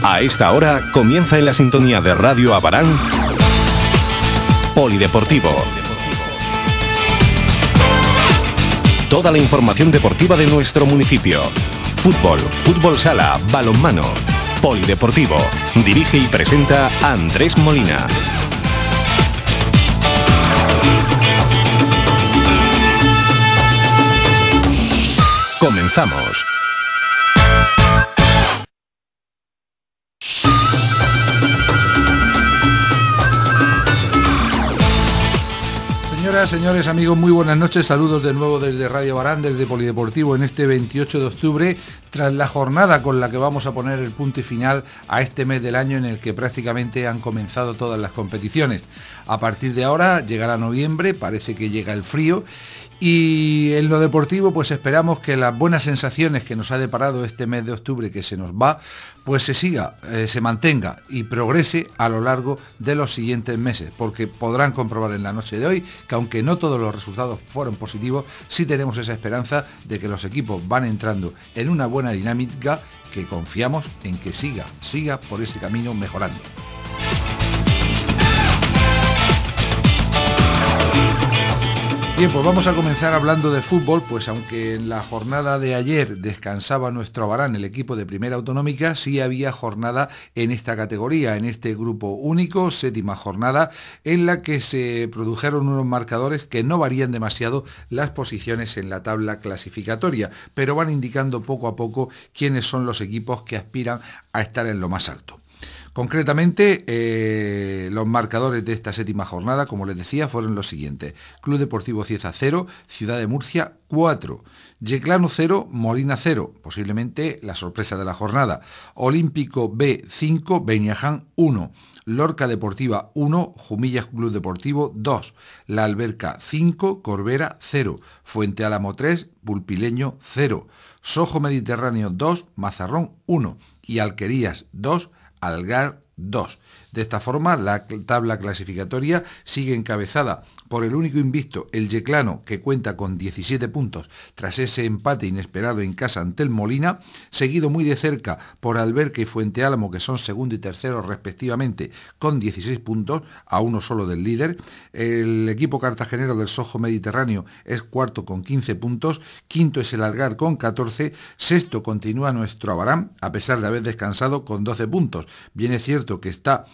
A esta hora comienza en la sintonía de Radio Abarán Polideportivo. Toda la información deportiva de nuestro municipio. Fútbol, fútbol sala, balonmano. Polideportivo. Dirige y presenta Andrés Molina. Comenzamos. Señoras, señores, amigos, muy buenas noches. Saludos de nuevo desde Radio Abarán, desde Polideportivo, en este 28 de octubre, tras la jornada con la que vamos a poner el punto y final a este mes del año en el que prácticamente han comenzado todas las competiciones. A partir de ahora llegará noviembre, parece que llega el frío. Y en lo deportivo, pues esperamos que las buenas sensaciones que nos ha deparado este mes de octubre que se nos va, pues se mantenga y progrese a lo largo de los siguientes meses, porque podrán comprobar en la noche de hoy que aunque no todos los resultados fueron positivos, sí tenemos esa esperanza de que los equipos van entrando en una buena dinámica que confiamos en que siga por ese camino mejorando. Bien, pues vamos a comenzar hablando de fútbol, pues aunque en la jornada de ayer descansaba nuestro Abarán, el equipo de Primera Autonómica, sí había jornada en esta categoría, en este grupo único, séptima jornada, en la que se produjeron unos marcadores que no varían demasiado las posiciones en la tabla clasificatoria, pero van indicando poco a poco quiénes son los equipos que aspiran a estar en lo más alto. Concretamente, los marcadores de esta séptima jornada, como les decía, fueron los siguientes. Club Deportivo Cieza 0, Ciudad de Murcia 4, Yeclano 0, Molina 0, posiblemente la sorpresa de la jornada. Olímpico B 5, Beniaján 1, Lorca Deportiva 1, Jumillas Club Deportivo 2, La Alberca 5, Corbera 0, Fuente Álamo 3, Pulpileño 0, Sojo Mediterráneo 2, Mazarrón 1 y Alquerías 2, Algar 2. De esta forma, la tabla clasificatoria sigue encabezada por el único invicto, el Yeclano, que cuenta con 17 puntos tras ese empate inesperado en casa ante el Molina, seguido muy de cerca por Alberca y Fuente Álamo, que son segundo y tercero respectivamente, con 16 puntos, a uno solo del líder. El equipo cartagenero del Sojo Mediterráneo es cuarto con 15 puntos, quinto es el Algar con 14, sexto continúa nuestro Abarán, a pesar de haber descansado con 12 puntos. Bien es cierto que está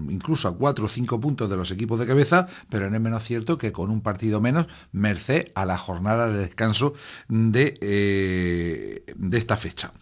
incluso a 4 o 5 puntos de los equipos de cabeza, pero no es menos cierto que con un partido menos, merced a la jornada de descanso de esta fecha.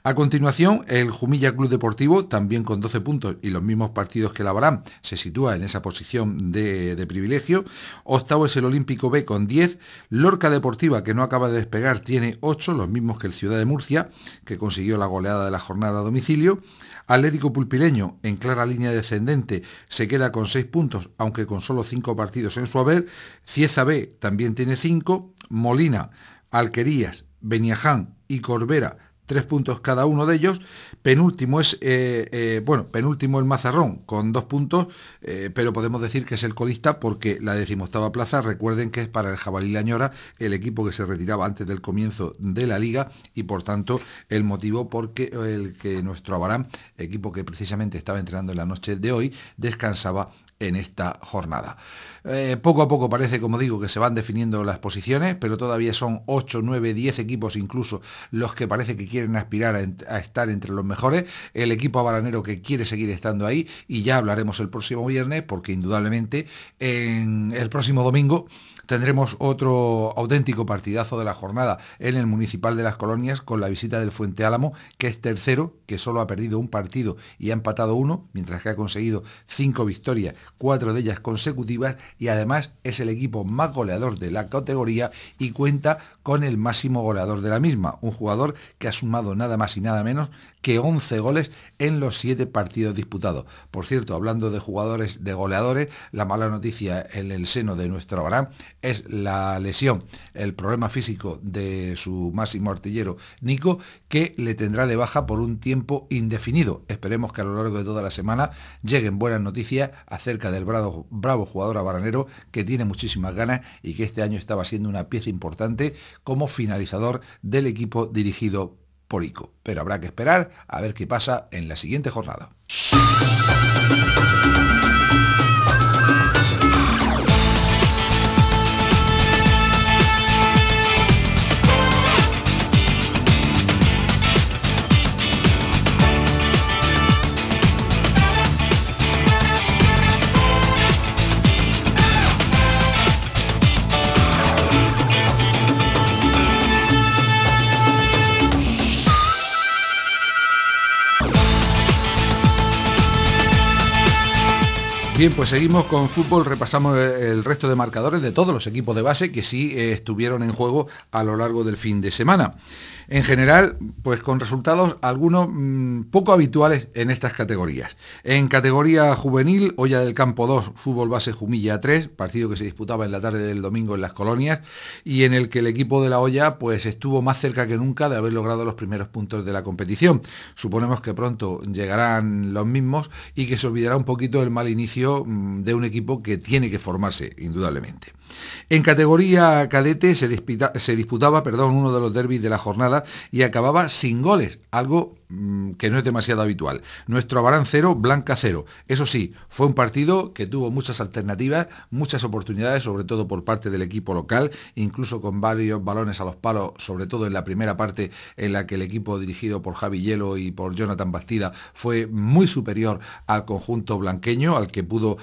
A continuación, el Jumilla Club Deportivo, también con 12 puntos y los mismos partidos que el Abarán, se sitúa en esa posición de privilegio. Octavo es el Olímpico B con 10. Lorca Deportiva, que no acaba de despegar, tiene 8, los mismos que el Ciudad de Murcia, que consiguió la goleada de la jornada a domicilio. Atlético Pulpileño, en clara línea descendente, se queda con 6 puntos, aunque con solo 5 partidos en su haber. Cieza B también tiene 5. Molina, Alquerías, Beniaján y Corbera, 3 puntos cada uno de ellos. Penúltimo es penúltimo el Mazarrón con 2 puntos, pero podemos decir que es el colista porque la 18ª plaza, recuerden que es para el Jabalí Lañora, el equipo que se retiraba antes del comienzo de la liga, y por tanto el motivo porque el que nuestro Abarán, equipo que precisamente estaba entrenando en la noche de hoy, descansaba en esta jornada. Poco a poco parece, como digo, que se van definiendo las posiciones, pero todavía son 8, 9, 10 equipos incluso los que parece que quieren aspirar a estar entre los mejores. El equipo abaranero que quiere seguir estando ahí, y ya hablaremos el próximo viernes, porque indudablemente en el próximo domingo tendremos otro auténtico partidazo de la jornada en el Municipal de Las Colonias, con la visita del Fuente Álamo, que es tercero, que solo ha perdido un partido y ha empatado 1, mientras que ha conseguido 5 victorias, 4 de ellas consecutivas, y además es el equipo más goleador de la categoría y cuenta con el máximo goleador de la misma, un jugador que ha sumado nada más y nada menos que 11 goles en los 7 partidos disputados. Por cierto, hablando de jugadores, de goleadores, la mala noticia en el seno de nuestro Abarán es la lesión, el problema físico de su máximo artillero Nico, que le tendrá de baja por un tiempo indefinido. Esperemos que a lo largo de toda la semana lleguen buenas noticias acerca del bravo jugador abaranero, que tiene muchísimas ganas y que este año estaba siendo una pieza importante como finalizador del equipo dirigido por ICO. Pero habrá que esperar a ver qué pasa en la siguiente jornada. Bien, pues seguimos con fútbol, repasamos el resto de marcadores de todos los equipos de base que sí estuvieron en juego a lo largo del fin de semana. En general, pues con resultados algunos poco habituales en estas categorías. En categoría juvenil, Olla del Campo 2, Fútbol Base Jumilla 3, partido que se disputaba en la tarde del domingo en Las Colonias, y en el que el equipo de la Olla pues estuvo más cerca que nunca de haber logrado los primeros puntos de la competición. Suponemos que pronto llegarán los mismos y que se olvidará un poquito el mal inicio de un equipo que tiene que formarse, indudablemente. En categoría cadete se disputaba uno de los derbis de la jornada y acababa sin goles, algo que no es demasiado habitual. Nuestro Abarán 0, Blanca 0. Eso sí, fue un partido que tuvo muchas alternativas, muchas oportunidades, sobre todo por parte del equipo local, incluso con varios balones a los palos, sobre todo en la primera parte en la que el equipo dirigido por Javi Hielo y por Jonathan Bastida fue muy superior al conjunto blanqueño, al que pudo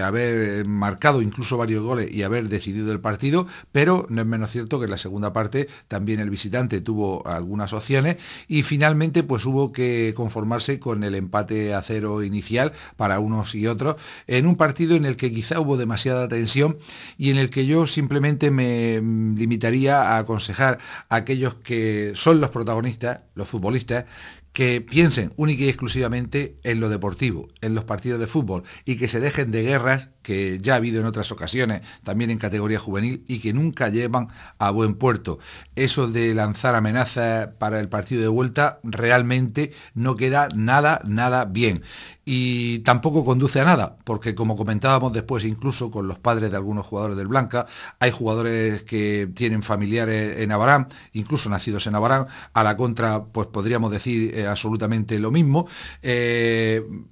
haber marcado incluso varios goles y haber decidido el partido, pero no es menos cierto que en la segunda parte también el visitante tuvo algunas opciones y finalmente pues hubo que conformarse con el empate a 0 inicial para unos y otros, en un partido en el que quizá hubo demasiada tensión y en el que yo simplemente me limitaría a aconsejar a aquellos que son los protagonistas, los futbolistas, que piensen única y exclusivamente en lo deportivo, en los partidos de fútbol y que se dejen de guerras que ya ha habido en otras ocasiones, también en categoría juvenil y que nunca llevan a buen puerto. Eso de lanzar amenazas para el partido de vuelta realmente no queda nada bien. Y tampoco conduce a nada, porque como comentábamos después, incluso con los padres de algunos jugadores del Blanca, hay jugadores que tienen familiares en Abarán, incluso nacidos en Abarán, a la contra, pues podríamos decir absolutamente lo mismo.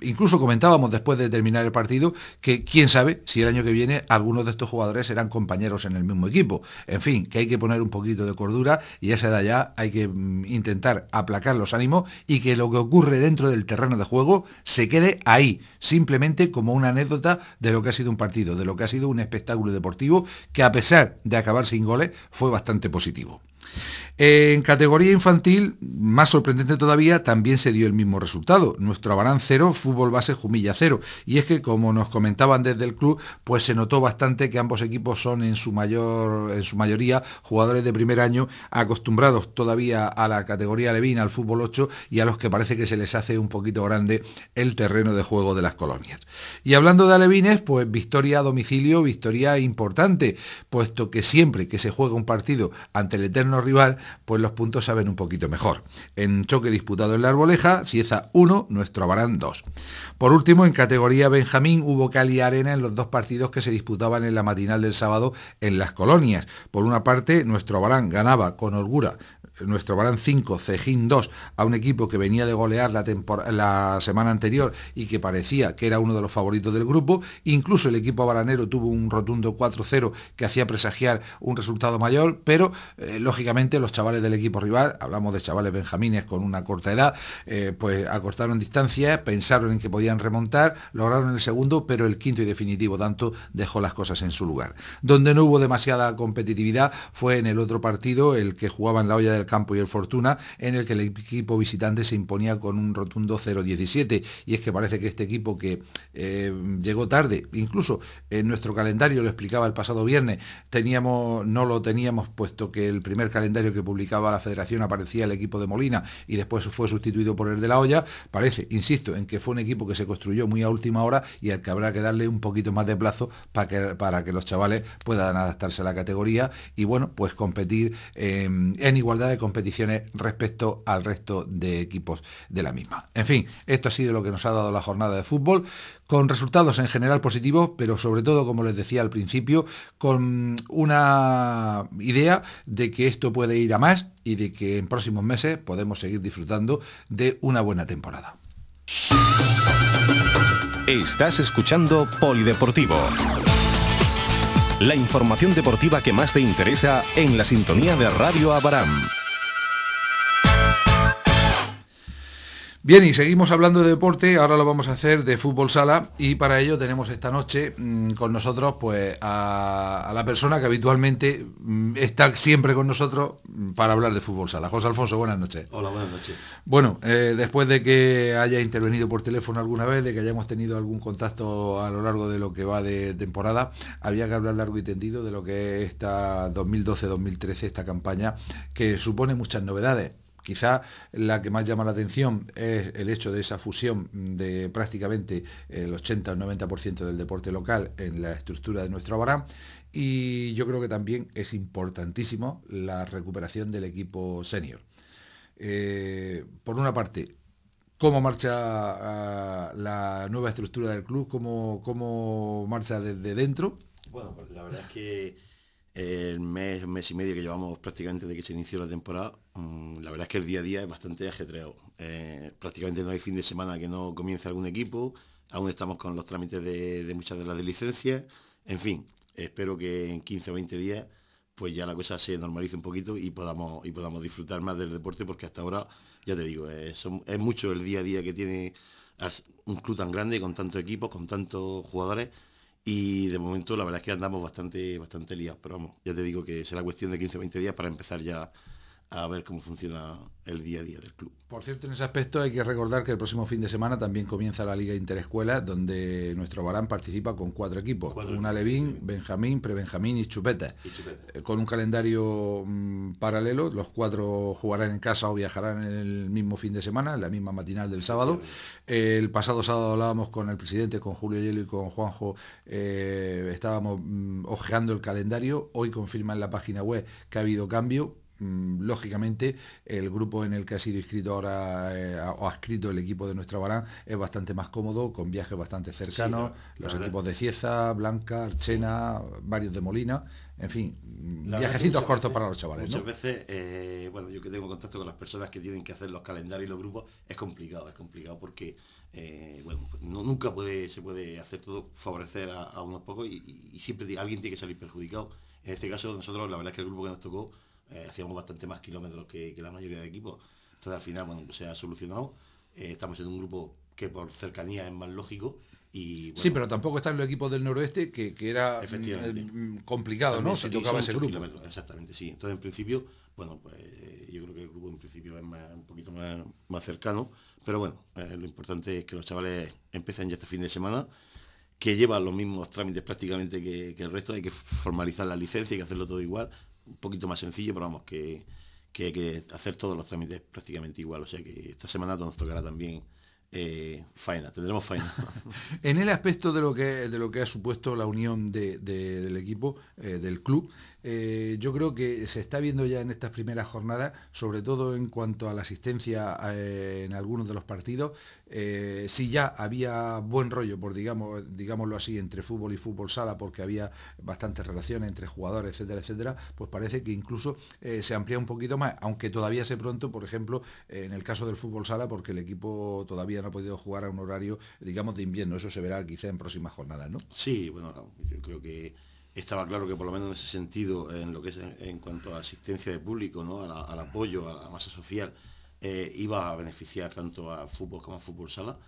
Incluso comentábamos después de terminar el partido que quién sabe si el año que viene algunos de estos jugadores serán compañeros en el mismo equipo. En fin, que hay que poner un poquito de cordura y a esa edad ya hay que intentar aplacar los ánimos y que lo que ocurre dentro del terreno de juego se quede ahí, simplemente como una anécdota de lo que ha sido un partido, de lo que ha sido un espectáculo deportivo que a pesar de acabar sin goles fue bastante positivo. En categoría infantil, más sorprendente todavía, también se dio el mismo resultado. Nuestro Abarán 0, Fútbol Base Jumilla 0. Y es que, como nos comentaban desde el club, pues se notó bastante que ambos equipos son en su mayoría jugadores de primer año, acostumbrados todavía a la categoría Levín, al fútbol 8, y a los que parece que se les hace un poquito grande el terreno de juego de Las Colonias. Y hablando de alevines, pues victoria a domicilio, victoria importante, puesto que siempre que se juega un partido ante el eterno rival, pues los puntos saben un poquito mejor. En choque disputado en la Arboleja, Cieza 1, Nuestro Abarán 2. Por último, en categoría Benjamín hubo cal y arena en los dos partidos que se disputaban en la matinal del sábado en Las Colonias. Por una parte, Nuestro Abarán ganaba con holgura, Nuestro Abarán 5, Cejín 2, a un equipo que venía de golear la semana anterior y que parecía que era uno de los favoritos del grupo. Incluso el equipo abaranero tuvo un rotundo 4-0 que hacía presagiar un resultado mayor, pero lógicamente los chavales del equipo rival, hablamos de chavales benjamines con una corta edad, pues acortaron distancias, pensaron en que podían remontar, lograron el segundo, pero el quinto y definitivo tanto dejó las cosas en su lugar. Donde no hubo demasiada competitividad fue en el otro partido, el que jugaban la Olla del Campo y el Fortuna, en el que el equipo visitante se imponía con un rotundo 0-17, y es que parece que este equipo que llegó tarde, incluso en nuestro calendario, lo explicaba el pasado viernes, no lo teníamos puesto que el primer calendario que publicaba la Federación aparecía el equipo de Molina y después fue sustituido por el de la Olla. Parece, insisto, en que fue un equipo que se construyó muy a última hora y al que habrá que darle un poquito más de plazo para que los chavales puedan adaptarse a la categoría y bueno, pues competir en igualdad de de competiciones respecto al resto de equipos de la misma. En fin, esto ha sido lo que nos ha dado la jornada de fútbol, con resultados en general positivos, pero sobre todo, como les decía al principio, con una idea de que esto puede ir a más y de que en próximos meses podemos seguir disfrutando de una buena temporada. Estás escuchando Polideportivo. La información deportiva que más te interesa en la sintonía de Radio Abaram. Bien, y seguimos hablando de deporte, ahora lo vamos a hacer de fútbol sala y para ello tenemos esta noche con nosotros pues a la persona que habitualmente está siempre con nosotros para hablar de fútbol sala. José Alfonso, buenas noches. Hola, buenas noches. Bueno, después de que haya intervenido por teléfono alguna vez, de que hayamos tenido algún contacto a lo largo de lo que va de temporada, había que hablar largo y tendido de lo que es esta 2012-2013, esta campaña que supone muchas novedades. Quizá la que más llama la atención es el hecho de esa fusión de prácticamente el 80 o 90% del deporte local en la estructura de nuestro Abaram, y yo creo que también es importantísimo la recuperación del equipo senior. Por una parte, ¿cómo marcha la nueva estructura del club? ¿Cómo marcha desde dentro? Bueno, pues la verdad es que el mes y medio que llevamos prácticamente de que se inició la temporada, la verdad es que el día a día es bastante ajetreado. Prácticamente no hay fin de semana que no comience algún equipo, aún estamos con los trámites de muchas de las licencias, en fin, espero que en 15 o 20 días pues ya la cosa se normalice un poquito y podamos disfrutar más del deporte, porque hasta ahora, ya te digo, es mucho el día a día que tiene un club tan grande, con tantos equipos, con tantos jugadores. Y de momento la verdad es que andamos bastante liados, pero vamos, ya te digo que será cuestión de 15 o 20 días para empezar ya a ver cómo funciona el día a día del club. Por cierto, en ese aspecto hay que recordar que el próximo fin de semana también comienza la Liga Interescuelas, donde nuestro Abaram participa con 4 equipos, un alevín, Benjamín, prebenjamín y chupeta, con un calendario paralelo. Los 4 jugarán en casa o viajarán en el mismo fin de semana, en la misma matinal del sábado. El pasado sábado hablábamos con el presidente, con Julio Hielo y con Juanjo, estábamos hojeando el calendario. Hoy confirma en la página web que ha habido cambio. Lógicamente el grupo en el que ha sido inscrito ahora o adscrito el equipo de nuestra Abaram es bastante más cómodo, con viajes bastante cercanos, sí, los equipos de Cieza, Blanca, Archena, varios de Molina, en fin, viajecitos cortos para los chavales. Muchas veces, bueno, yo que tengo contacto con las personas que tienen que hacer los calendarios y los grupos, es complicado porque bueno, pues nunca se puede hacer todo, favorecer a unos pocos y siempre alguien tiene que salir perjudicado. En este caso nosotros, la verdad es que el grupo que nos tocó, hacíamos bastante más kilómetros que la mayoría de equipos. Entonces al final, bueno, pues se ha solucionado. Estamos en un grupo que por cercanía es más lógico. Y, bueno, sí, pero tampoco están los equipos del noroeste, que era complicado, ¿no? Si tocaba ese grupo. Exactamente, sí. Entonces en principio, bueno, pues yo creo que el grupo en principio es un poquito más cercano. Pero bueno, lo importante es que los chavales empiecen ya este fin de semana, que llevan los mismos trámites prácticamente que el resto. Hay que formalizar la licencia, hay que hacerlo todo igual. Un poquito más sencillo, pero vamos, que hay que hacer todos los trámites prácticamente igual. O sea que esta semana nos tocará también faena, tendremos faena. En el aspecto de lo que ha supuesto la unión del equipo, del club, yo creo que se está viendo ya en estas primeras jornadas, sobre todo en cuanto a la asistencia en algunos de los partidos, si ya había buen rollo, por digámoslo así, entre fútbol y fútbol sala, porque había bastantes relaciones entre jugadores, etcétera, etcétera, pues parece que incluso se amplía un poquito más, aunque todavía sé pronto, por ejemplo, en el caso del fútbol sala, porque el equipo todavía no ha podido jugar a un horario, digamos, de invierno. Eso se verá quizá en próximas jornadas, ¿no? Sí, bueno, yo creo que estaba claro que por lo menos en ese sentido, en lo que es en cuanto a asistencia de público, ¿no? al apoyo, a la masa social, iba a beneficiar tanto a fútbol como a fútbol sala.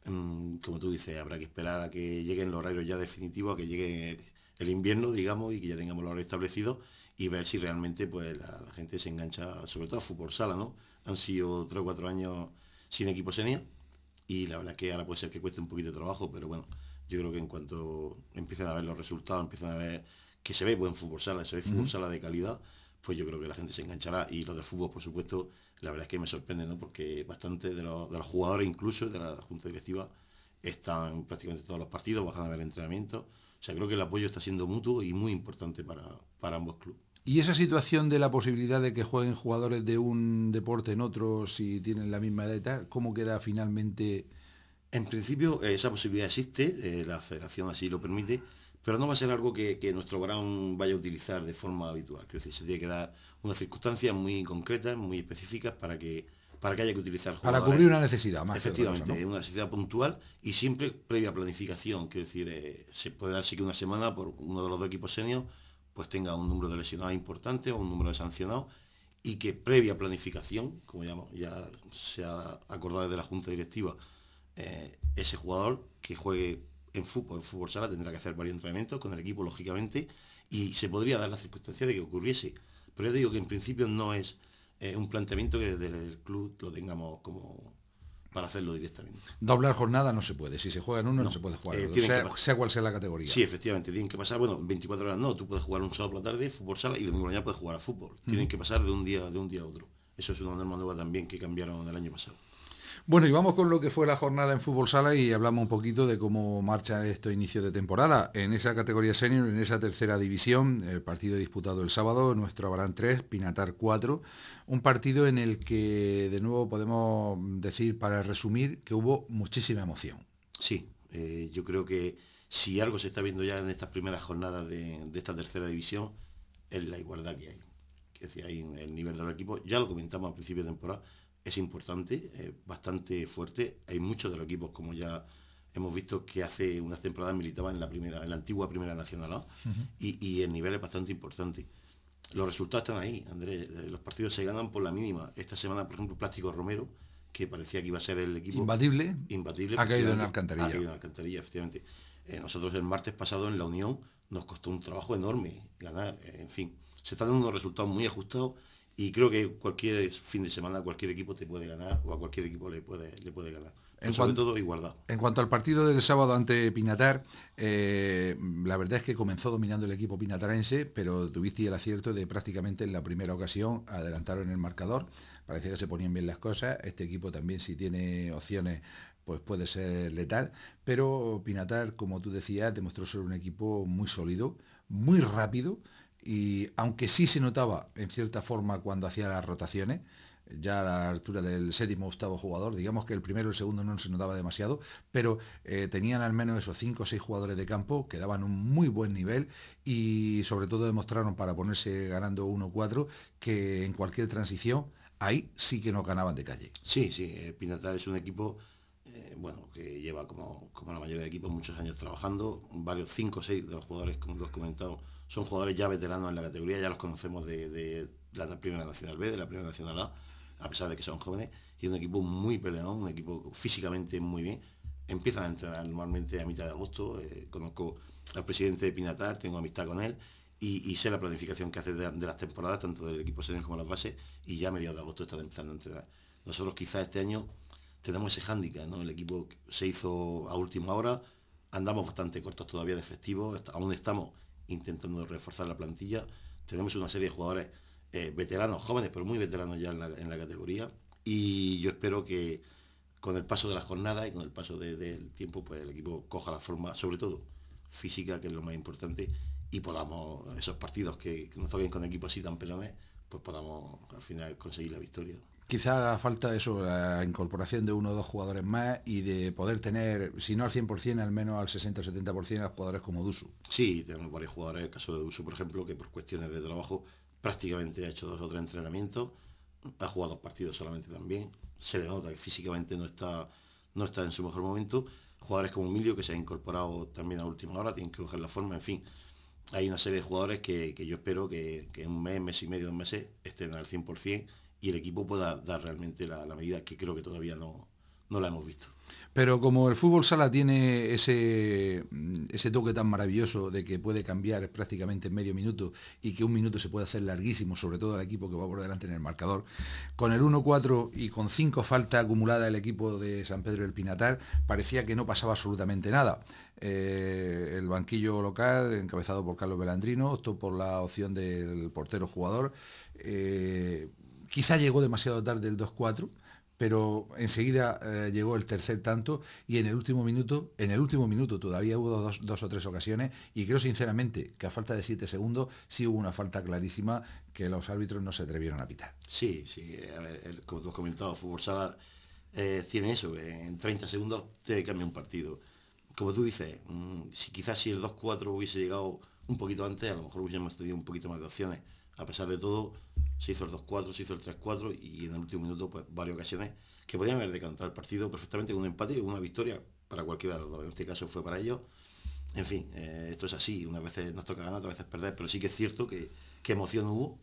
Como tú dices, habrá que esperar a que lleguen los horarios ya definitivos, a que llegue el invierno, digamos, y que ya tengamos los horarios establecidos, y ver si realmente pues la gente se engancha, sobre todo a fútbol sala, ¿no? Han sido 3 o 4 años sin equipo senior, y la verdad es que ahora puede ser que cueste un poquito de trabajo, pero bueno, yo creo que en cuanto empiecen a ver los resultados, empiezan a ver que se ve buen fútbol sala, se ve fútbol sala de calidad, pues yo creo que la gente se enganchará. Y los de fútbol, por supuesto, la verdad es que me sorprende, ¿no? Porque bastante de los jugadores, incluso de la junta directiva, están prácticamente todos los partidos, bajan a ver entrenamientos. O sea, creo que el apoyo está siendo mutuo y muy importante para ambos clubes. ¿Y esa situación de la posibilidad de que jueguen jugadores de un deporte en otro si tienen la misma edad y tal, cómo queda finalmente? En principio esa posibilidad existe, la federación así lo permite, pero no va a ser algo que nuestro ground vaya a utilizar de forma habitual. Quiero decir, se tiene que dar unas circunstancias muy concretas, muy específicas para que haya que utilizar Para jugadores. cubrir una necesidad, más que otra Efectivamente, cosa, ¿no? una necesidad puntual y siempre previa planificación. Quiero decir, se puede darse que una semana por uno de los dos equipos senior pues tenga un número de lesionados importante o un número de sancionados y que previa planificación, como ya se ha acordado desde la Junta Directiva, ese jugador que juegue en fútbol sala, tendrá que hacer varios entrenamientos con el equipo, lógicamente, y se podría dar la circunstancia de que ocurriese. Pero yo digo que en principio no es un planteamiento que desde el club lo tengamos como para hacerlo directamente. Doblar jornada no se puede. Si se juega en uno, no No, se puede jugar. Sea cual sea la categoría. Sí, efectivamente, tienen que pasar, bueno, 24 horas no, tú puedes jugar un sábado por la tarde, fútbol sala, y domingo por la mañana puedes jugar a fútbol. Tienen que pasar de un día a otro. Eso es una norma nueva también que cambiaron el año pasado. Bueno, y vamos con lo que fue la jornada en fútbol sala y hablamos un poquito de cómo marcha este inicio de temporada. En esa categoría senior, en esa tercera división, el partido disputado el sábado, nuestro Abarán 3, Pinatar 4, un partido en el que de nuevo podemos decir, para resumir, que hubo muchísima emoción. Sí, yo creo que si algo se está viendo ya en estas primeras jornadas de esta tercera división, es la igualdad que hay. Es decir, hay en el nivel de los equipos, ya lo comentamos al principio de temporada, es importante, bastante fuerte. Hay muchos de los equipos, como ya hemos visto, que hace unas temporadas militaban en la antigua Primera Nacional, ¿no? Y el nivel es bastante importante. Los resultados están ahí, Andrés. Los partidos se ganan por la mínima. Esta semana, por ejemplo, Plástico Romero, que parecía que iba a ser el equipo imbatible, imbatible ha caído en alcantarilla. Ha caído en alcantarilla, efectivamente. Nosotros el martes pasado en la Unión nos costó un trabajo enorme ganar. En fin, se están dando unos resultados muy ajustados. Y creo que cualquier fin de semana cualquier equipo te puede ganar o a cualquier equipo le puede ganar. Pero sobre todo igualdad. En cuanto al partido del sábado ante Pinatar, la verdad es que comenzó dominando el equipo pinatarense, pero tuviste el acierto de prácticamente en la primera ocasión adelantaron el marcador. Parecía que se ponían bien las cosas. Este equipo también, si tiene opciones, pues puede ser letal. Pero Pinatar, como tú decías, demostró ser un equipo muy sólido, muy rápido. Y aunque sí se notaba en cierta forma cuando hacía las rotaciones, ya a la altura del séptimo o octavo jugador, digamos que el primero y el segundo no se notaba demasiado, pero tenían al menos esos 5 o 6 jugadores de campo que daban un muy buen nivel y sobre todo demostraron para ponerse ganando 1-4 que en cualquier transición ahí sí que nos ganaban de calle. Sí, Pinatar es un equipo que lleva como la mayoría de equipos muchos años trabajando, varios 5 o 6 de los jugadores, como tú has comentado, son jugadores ya veteranos en la categoría, ya los conocemos de la Primera Nacional B, de la Primera Nacional A pesar de que son jóvenes, y es un equipo muy peleón, un equipo físicamente muy bien. Empiezan a entrenar normalmente a mitad de agosto, conozco al presidente de Pinatar, tengo amistad con él, y sé la planificación que hace de las temporadas, tanto del equipo senior como las bases, y ya a mediados de agosto están empezando a entrenar. Nosotros quizás este año tenemos ese hándicap, ¿no? El equipo se hizo a última hora, andamos bastante cortos todavía de efectivos, aún estamos intentando reforzar la plantilla, tenemos una serie de jugadores veteranos, jóvenes, pero muy veteranos ya en la categoría, y yo espero que con el paso de la jornada y con el paso del tiempo, pues el equipo coja la forma, sobre todo física, que es lo más importante, y podamos, esos partidos que nos toquen con equipos así tan pelones, pues podamos al final conseguir la victoria. Quizá haga falta eso, la incorporación de 1 o 2 jugadores más y de poder tener, si no al 100%, al menos al 60 o 70% a jugadores como Dusu. Sí, tenemos varios jugadores, el caso de Dusu, por ejemplo, que por cuestiones de trabajo prácticamente ha hecho 2 o 3 entrenamientos, ha jugado 2 partidos solamente también, se le nota que físicamente no está en su mejor momento. Jugadores como Emilio, que se ha incorporado también a última hora, tienen que coger la forma, en fin. Hay una serie de jugadores que yo espero que en un mes y medio, 2 meses, estén al 100% y el equipo pueda dar realmente la medida que creo que todavía no la hemos visto. Pero como el fútbol sala tiene ese toque tan maravilloso de que puede cambiar prácticamente en medio minuto y que un minuto se puede hacer larguísimo, sobre todo al equipo que va por delante en el marcador, con el 1-4 y con 5 faltas acumuladas el equipo de San Pedro del Pinatar, parecía que no pasaba absolutamente nada. El banquillo local, encabezado por Carlos Belandrino, optó por la opción del portero jugador. Quizá llegó demasiado tarde el 2-4, pero enseguida llegó el tercer tanto y en el último minuto todavía hubo dos o tres ocasiones y creo sinceramente que a falta de 7 segundos sí hubo una falta clarísima que los árbitros no se atrevieron a pitar. Sí, a ver, como tú has comentado, Fútbol Sala tiene eso, que en 30 segundos te cambia un partido. Como tú dices, si el 2-4 hubiese llegado un poquito antes, a lo mejor hubiésemos tenido un poquito más de opciones. A pesar de todo, se hizo el 2-4, se hizo el 3-4 y en el último minuto, pues varias ocasiones que podían haber decantado el partido perfectamente con un empate o una victoria para cualquiera de los dos. En este caso fue para ellos. En fin, esto es así, unas veces nos toca ganar, otras veces perder, pero sí que es cierto que emoción hubo,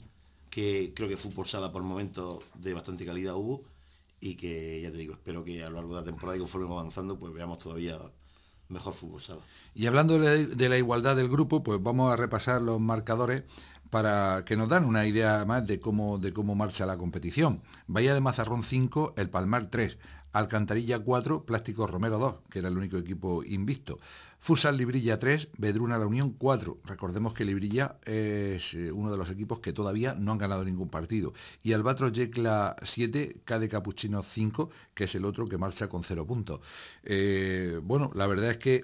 que creo que Fútbol Sala por momentos de bastante calidad hubo y que, ya te digo, espero que a lo largo de la temporada y conforme vamos avanzando, pues veamos todavía mejor Fútbol Sala. Y hablando de la igualdad del grupo, pues vamos a repasar los marcadores para que nos dan una idea más de cómo marcha la competición. Bahía de Mazarrón 5, El Palmar 3, Alcantarilla 4, Plásticos Romero 2, que era el único equipo invicto. Futsal Librilla 3, Vedruna La Unión 4. Recordemos que Librilla es uno de los equipos que todavía no han ganado ningún partido. Y Albatros Yecla 7, Cade Capuchino 5, que es el otro que marcha con 0 puntos. Bueno, la verdad es que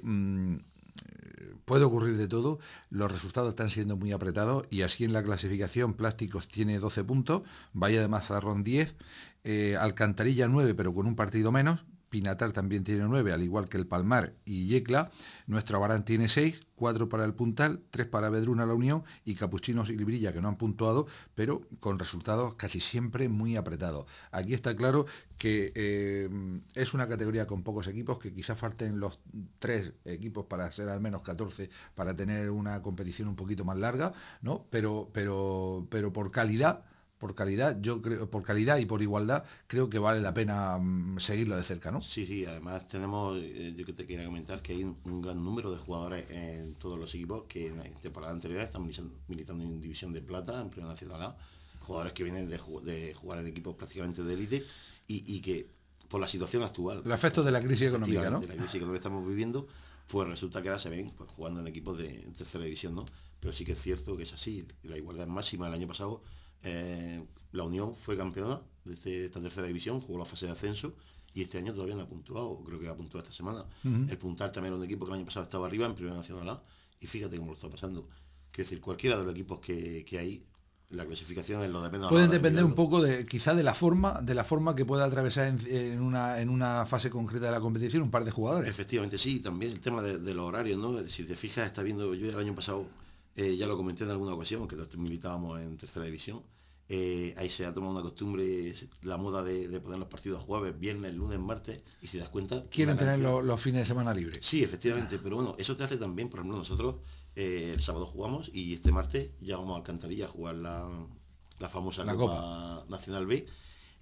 puede ocurrir de todo, los resultados están siendo muy apretados y así en la clasificación Plásticos tiene 12 puntos, Bahía de Mazarrón 10, Alcantarilla 9 pero con un partido menos, Pinatar también tiene 9, al igual que el Palmar y Yecla. Nuestro Abarán tiene 6, 4 para el Puntal, 3 para Vedruna La Unión y Capuchinos y Librilla, que no han puntuado, pero con resultados casi siempre muy apretados. Aquí está claro que es una categoría con pocos equipos, que quizás falten los 3 equipos para ser al menos 14, para tener una competición un poquito más larga, ¿no? Pero por calidad, yo creo, por calidad y por igualdad, creo que vale la pena seguirlo de cerca, ¿no? Sí, además tenemos, yo que te quería comentar, que hay un gran número de jugadores en todos los equipos que en temporada anterior están militando en División de Plata, en Primera Nacional A, jugadores que vienen de jugar en equipos prácticamente de élite y que por la situación actual, los efectos de la crisis económica, ¿no? De la crisis económica que estamos viviendo, pues resulta que ahora se ven pues, jugando en equipos de tercera división, ¿no? Pero sí que es cierto que es así, la igualdad es máxima. El año pasado la Unión fue campeona de esta tercera división, jugó la fase de ascenso y este año todavía no ha puntuado, creo que ha puntuado esta semana. El Puntal también era un equipo que el año pasado estaba arriba en Primera Nacional A y fíjate cómo lo está pasando. Quiero decir, cualquiera de los equipos que hay, la clasificación es lo de menos. Pueden depender un poco quizá de la forma que pueda atravesar en una fase concreta de la competición un par de jugadores. Efectivamente, sí, también el tema de los horarios, ¿no? Si te fijas, está viendo, yo el año pasado ya lo comenté en alguna ocasión, que todos militábamos en tercera división. Ahí se ha tomado una costumbre, la moda de poner los partidos jueves, viernes, lunes, martes, y si te das cuenta... Quieren tener los fines de semana libres. Sí, efectivamente, pero bueno, eso te hace también, por ejemplo, nosotros el sábado jugamos y este martes ya vamos a Alcantarilla a jugar la famosa Copa Nacional B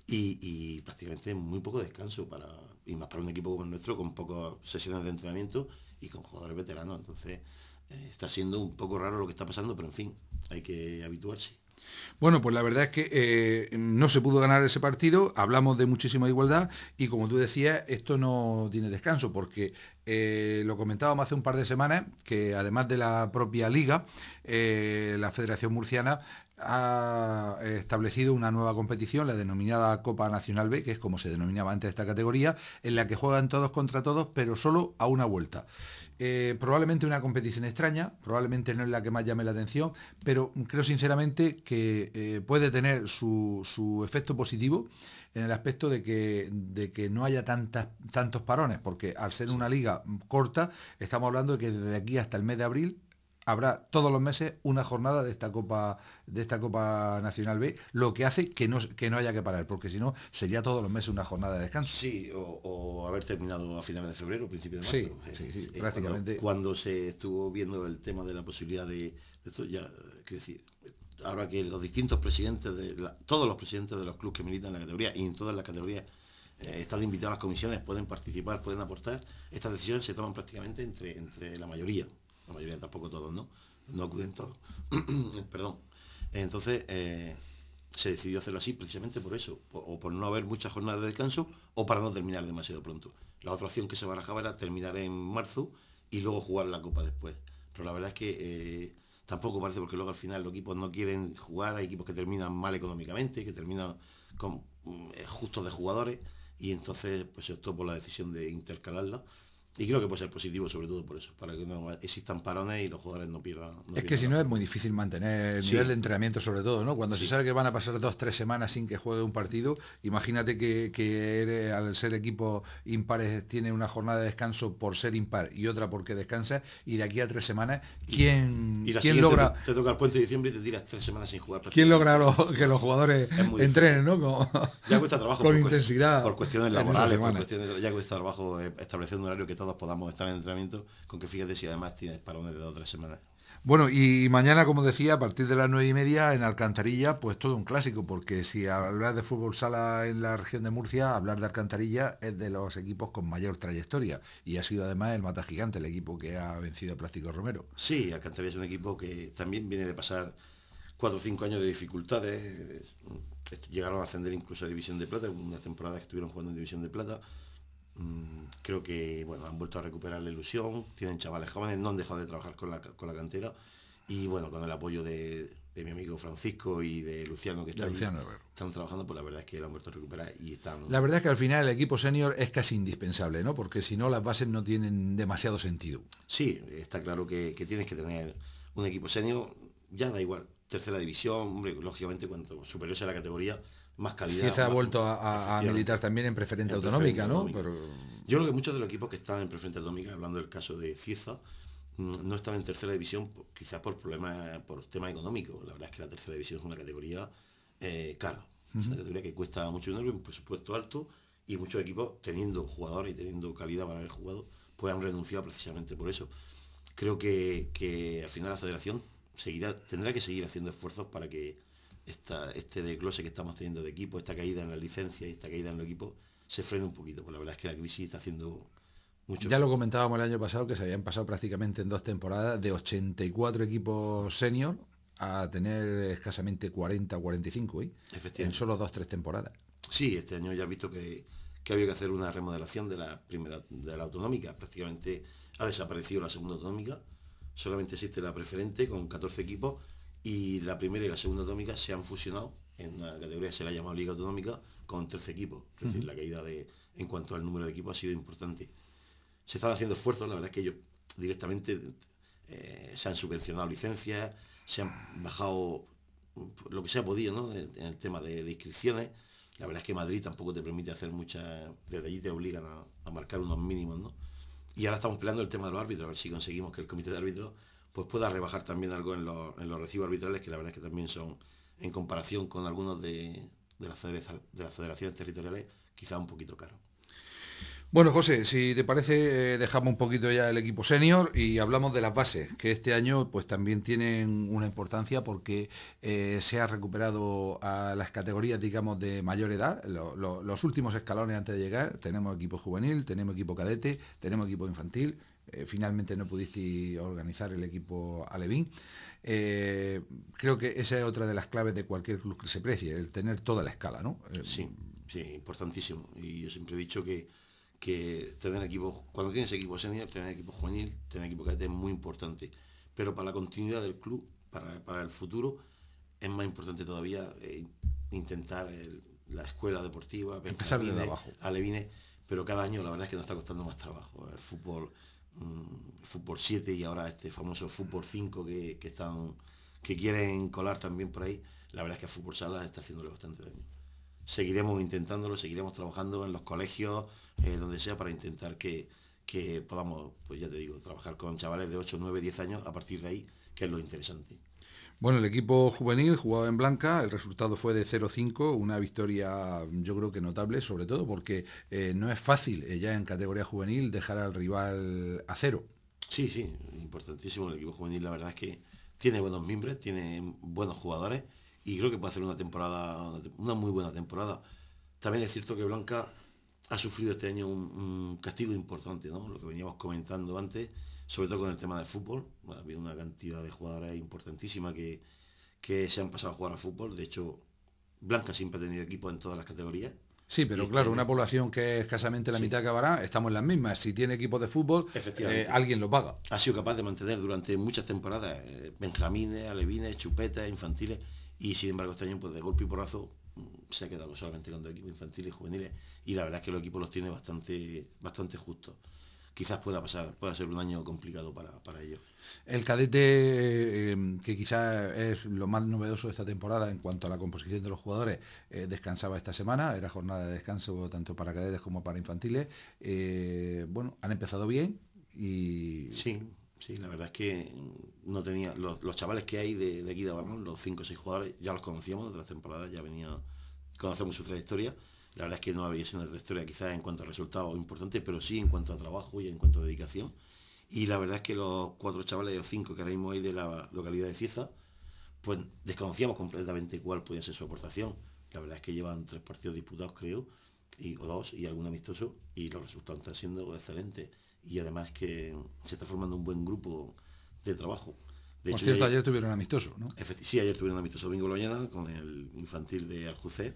y prácticamente muy poco descanso, y más para un equipo como el nuestro, con pocas sesiones de entrenamiento y con jugadores veteranos, entonces está siendo un poco raro lo que está pasando, pero en fin, hay que habituarse. Bueno, pues la verdad es que no se pudo ganar ese partido, hablamos de muchísima igualdad y como tú decías, esto no tiene descanso porque lo comentábamos hace un par de semanas que además de la propia liga, la Federación Murciana ha establecido una nueva competición, la denominada Copa Nacional B, que es como se denominaba antes esta categoría, en la que juegan todos contra todos, pero solo a una vuelta. Probablemente una competición extraña, probablemente no es la que más llame la atención, pero creo sinceramente que puede tener su efecto positivo en el aspecto de que no haya tantos parones, porque al ser una liga corta, estamos hablando de que desde aquí hasta el mes de abril habrá todos los meses una jornada de esta Copa Nacional B, lo que hace que no haya que parar, porque si no sería todos los meses una jornada de descanso. Sí, o haber terminado a finales de febrero, principio de marzo. Sí, prácticamente. Cuando se estuvo viendo el tema de la posibilidad de esto, ya, quiero decir, ahora que los distintos presidentes, todos los presidentes de los clubes que militan en la categoría y en todas las categorías están invitados a las comisiones, pueden participar, pueden aportar, estas decisiones se toman prácticamente entre la mayoría tampoco todos, no acuden todos. Perdón. Entonces se decidió hacerlo así precisamente por eso, o por no haber muchas jornadas de descanso o para no terminar demasiado pronto. La otra opción que se barajaba era terminar en marzo y luego jugar la Copa después. Pero la verdad es que tampoco parece, porque luego al final los equipos no quieren jugar, hay equipos que terminan mal económicamente, que terminan con justos de jugadores y entonces pues se optó por la decisión de intercalarla. Y creo que puede ser positivo sobre todo por eso, para que no existan parones y los jugadores no pierdan. Es que si no es muy difícil mantener el nivel de entrenamiento sobre todo, ¿no? Cuando se sabe que van a pasar 2-3 semanas sin que juegue un partido, imagínate que al ser equipos impares tiene una jornada de descanso por ser impar y otra porque descansa, y de aquí a 3 semanas, ¿quién logra? Te toca el puente de diciembre y te tiras 3 semanas sin jugar. ¿Quién logra que los jugadores entrenen, ¿no? Ya cuesta trabajo con intensidad. Por cuestiones laborales, ya cuesta trabajo establecer un horario que todos podamos estar en entrenamiento, con que fíjate si además tienes parones de 2 o 3 semanas. Bueno, y mañana, como decía, a partir de las 9:30 en Alcantarilla, pues todo un clásico, porque si hablar de fútbol sala en la región de Murcia, hablar de Alcantarilla es de los equipos con mayor trayectoria, y ha sido además el Mata Gigante, el equipo que ha vencido a Plástico Romero. Sí, Alcantarilla es un equipo que también viene de pasar 4 o 5 años de dificultades. Llegaron a ascender incluso a División de Plata, unas temporadas que estuvieron jugando en División de Plata. Creo que bueno, han vuelto a recuperar la ilusión, tienen chavales jóvenes, no han dejado de trabajar con la cantera, y bueno, con el apoyo de mi amigo Francisco y de Luciano, que están trabajando, pues la verdad es que lo han vuelto a recuperar y están... La verdad es que al final el equipo senior es casi indispensable, ¿no? Porque si no, las bases no tienen demasiado sentido. Sí, está claro que tienes que tener un equipo senior, ya da igual, tercera división, hombre, lógicamente cuanto superior sea la categoría, más calidad. Cieza ha vuelto a militar también en preferente autonómica, ¿no? Pero... Yo creo que muchos de los equipos que están en preferente autonómica, hablando del caso de Cieza, no están en tercera división, quizás por temas económicos. La verdad es que la tercera división es una categoría cara. Es una categoría que cuesta mucho dinero, un presupuesto alto, y muchos equipos, teniendo jugadores y teniendo calidad para haber jugado, pues han renunciado precisamente por eso. Creo que al final la federación tendrá que seguir haciendo esfuerzos para que este desglose que estamos teniendo de equipo, esta caída en la licencia y esta caída en el equipo, se frene un poquito, porque la verdad es que la crisis está haciendo mucho. Ya lo comentábamos el año pasado, que se habían pasado prácticamente en 2 temporadas de 84 equipos senior a tener escasamente 40 o 45, en solo 2-3 temporadas. Sí, este año ya he visto que había que hacer una remodelación de la autonómica. Prácticamente ha desaparecido la segunda autonómica, solamente existe la preferente con 14 equipos, y la primera y la segunda autonómica se han fusionado en una categoría que se la ha llamado Liga Autonómica con 13 equipos. Es decir, la caída en cuanto al número de equipos ha sido importante. Se están haciendo esfuerzos, la verdad es que ellos directamente se han subvencionado licencias, se han bajado lo que se ha podido, ¿no? En el tema de inscripciones. La verdad es que Madrid tampoco te permite hacer muchas, desde allí te obligan a marcar unos mínimos, ¿no? Y ahora estamos peleando el tema de los árbitros, a ver si conseguimos que el comité de árbitros pues pueda rebajar también algo en los recibos arbitrales, que la verdad es que también son, en comparación con algunos de las federaciones territoriales, quizá un poquito caros. Bueno, José, si te parece, dejamos un poquito ya el equipo senior y hablamos de las bases, que este año pues también tienen una importancia, porque se ha recuperado a las categorías, digamos, de mayor edad, los últimos escalones antes de llegar. Tenemos equipo juvenil, tenemos equipo cadete, tenemos equipo infantil. Finalmente no pudiste organizar el equipo alevín. Creo que esa es otra de las claves de cualquier club que se precie, el tener toda la escala, ¿no? Sí, importantísimo. Y yo siempre he dicho que tener equipos, cuando tienes equipo senior, tener equipo juvenil, tener equipo cadete es muy importante. Pero para la continuidad del club, para el futuro, es más importante todavía intentar la escuela deportiva, empezar desde abajo, alevines, pero cada año la verdad es que nos está costando más trabajo. El fútbol 7 y ahora este famoso fútbol 5 que quieren colar también por ahí, la verdad es que el fútbol sala está haciéndole bastante daño. Seguiremos intentándolo, seguiremos trabajando en los colegios, donde sea, para intentar que podamos, pues ya te digo, trabajar con chavales de 8, 9, 10 años a partir de ahí, que es lo interesante. Bueno, el equipo juvenil jugaba en Blanca, el resultado fue de 0-5, una victoria yo creo que notable, sobre todo porque no es fácil ya en categoría juvenil dejar al rival a 0. Sí, importantísimo. El equipo juvenil la verdad es que tiene buenos miembros, tiene buenos jugadores, y creo que puede hacer una muy buena temporada. También es cierto que Blanca ha sufrido este año un castigo importante, ¿no? Lo que veníamos comentando antes, sobre todo con el tema del fútbol. Ha habido una cantidad de jugadores importantísima que se han pasado a jugar al fútbol. De hecho, Blanca siempre ha tenido equipo en todas las categorías. Sí, pero claro, una población que es escasamente la mitad acabará, estamos en las mismas. Si tiene equipo de fútbol, alguien lo paga. Ha sido capaz de mantener durante muchas temporadas benjamines, alevines, chupetas, infantiles, y sin embargo este año, pues de golpe y porrazo, se ha quedado solamente con 2 equipos infantiles y juveniles, y la verdad es que los equipos los tiene bastante justos. Quizás pueda ser un año complicado para ellos. El cadete, que quizás es lo más novedoso de esta temporada en cuanto a la composición de los jugadores, descansaba esta semana, era jornada de descanso tanto para cadetes como para infantiles. Bueno, han empezado bien y... Sí, la verdad es que no tenía... Los chavales que hay de aquí de Abarrón, los 5 o 6 jugadores, ya los conocíamos de las temporadas, conocemos su trayectoria. La verdad es que no había sido una trayectoria quizás en cuanto a resultados importantes, pero sí en cuanto a trabajo y en cuanto a dedicación. Y la verdad es que los 4 chavales o 5 que ahora mismo hay de la localidad de Cieza, pues desconocíamos completamente cuál podía ser su aportación. La verdad es que llevan 3 partidos disputados, creo, o 2, y algún amistoso, y los resultados están siendo excelentes. Y además que se está formando un buen grupo de trabajo. De hecho, cierto, ayer tuvieron amistoso, ¿no? Sí, ayer tuvieron amistoso domingo por la mañana con el infantil de Aljucé,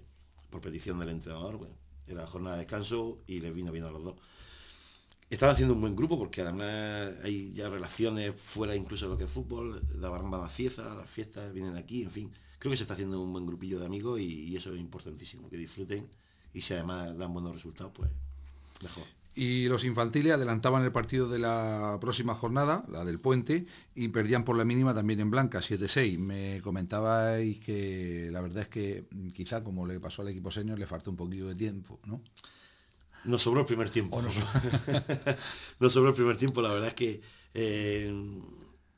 por petición del entrenador. Bueno, era jornada de descanso y les vino bien a los dos. Están haciendo un buen grupo porque además hay ya relaciones fuera incluso de lo que es fútbol, la barramba de la fiesta, las fiestas vienen aquí, en fin. Creo que se está haciendo un buen grupillo de amigos y eso es importantísimo, que disfruten, y si además dan buenos resultados, pues mejor. Y los infantiles adelantaban el partido de la próxima jornada, la del Puente, y perdían por la mínima también en Blanca, 7-6. Me comentabais que la verdad es que quizá, como le pasó al equipo senior, le faltó un poquito de tiempo, ¿no? Nos sobró el primer tiempo. No? Nos sobró el primer tiempo, la verdad es que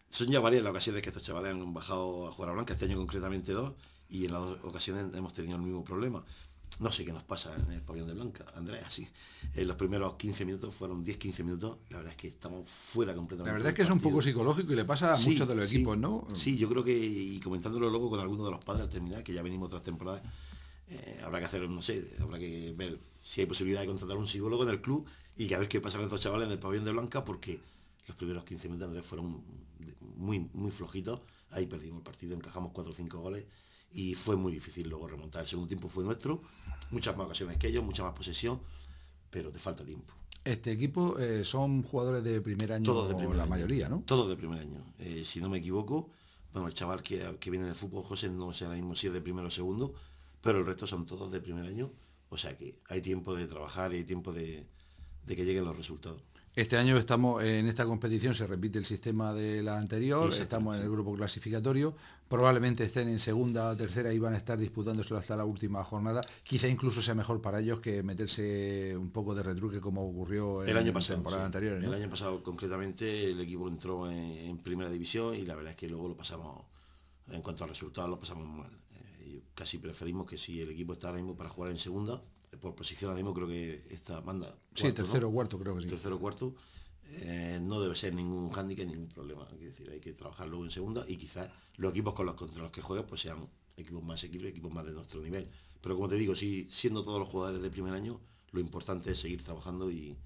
son ya varias las ocasiones que estos chavales han bajado a jugar a Blanca, este año concretamente 2, y en las 2 ocasiones hemos tenido el mismo problema. No sé qué nos pasa en el pabellón de Blanca, Andrés, así. Los primeros 15 minutos fueron 10-15 minutos, la verdad es que estamos fuera completamente. La verdad es que es un poco psicológico y le pasa a muchos de los equipos, ¿no? Sí, yo creo que, y comentándolo luego con algunos de los padres al terminar, que ya venimos otras temporadas, habrá que hacer, no sé, habrá que ver si hay posibilidad de contratar un psicólogo en el club y que a ver qué pasa con estos chavales en el pabellón de Blanca, porque los primeros 15 minutos, Andrés, fueron muy flojitos. Ahí perdimos el partido, encajamos 4 o 5 goles y fue muy difícil luego remontar. El segundo tiempo fue nuestro, muchas más ocasiones que ellos, mucha más posesión, pero te falta tiempo. Este equipo son jugadores de primer año, todos de primer la año, mayoría, ¿no? Todos de primer año. Si no me equivoco, bueno, el chaval que viene de fútbol, José, no sé ahora mismo si es de primero o segundo, pero el resto son todos de primer año, o sea que hay tiempo de trabajar y hay tiempo de que lleguen los resultados. Este año estamos en esta competición, se repite el sistema de la anterior, estamos en el grupo clasificatorio, probablemente estén en segunda o tercera y van a estar disputándose hasta la última jornada. Quizá incluso sea mejor para ellos que meterse un poco de retruque como ocurrió en la temporada anterior, ¿no? El año pasado concretamente el equipo entró en primera división y la verdad es que luego lo pasamos, en cuanto a resultados, lo pasamos mal. Casi preferimos que si el equipo está ahora mismo para jugar en segunda, por posición ahora mismo creo que esta manda cuarto, sí, tercero o cuarto, creo que sí. Tercero o cuarto, no debe ser ningún hándicap, ningún problema. Hay que decir, hay que trabajar luego en segunda y quizás los equipos contra los que jueguen pues sean equipos más asequibles, equipos más de nuestro nivel. Pero como te digo, sí, siendo todos los jugadores de primer año, lo importante es seguir trabajando y